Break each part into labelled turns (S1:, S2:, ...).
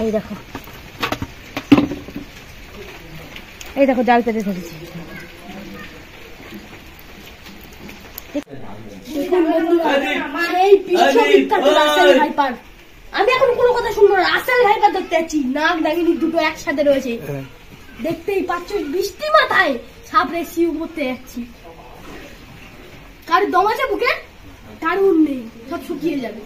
S1: এই দেখো, এই দেখো জাল পেতে ধরেছি। আমি এখন কোনো কথা শুনবো না, রাসেল ভাইপার ধরতে যাচ্ছি। নাক ডাকিনি দুটো একসাথে রয়েছে, দেখতেই পাচ্ছ। বৃষ্টি মাথায় সাপ রেসিউ করতে যাচ্ছি। কার দম আছে বুকে? কারণ নেই, সব শুকিয়ে যাবে।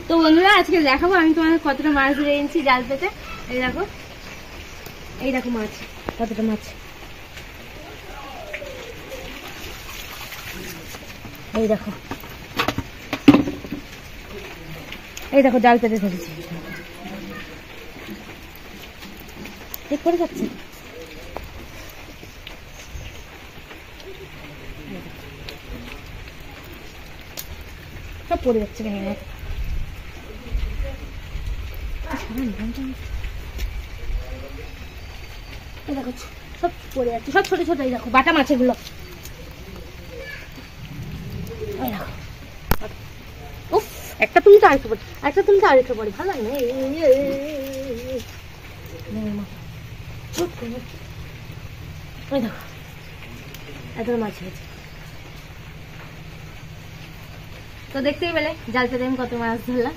S1: তো বন্ধুরা আজকে দেখাবো আমি তোমাদের কতটা মাছ ধরে এনেছি জাল পেতে। এই দেখো, এই দেখো মাছ, কতটা মাছ। এই দেখো, এই দেখো জাল পেতে ধরেছি। ঠিক করে যাচ্ছে। সব পড়ে যাচ্ছে ভেঙে গেছে। দেখো সব পড়ে যাচ্ছে, সব ছোট ছোট। এই দেখো বাটা মাছ এগুলো। উফ, একটা তুলতে আরেকটু পড়ে, একটা তুলতে আরেকটু পড়ে, ভালো লাগে না। ওই দেখো এত মাছ হয়েছে। তো দেখতেই পেলে জাল পেতে আমি কত মাছ ধরলাম।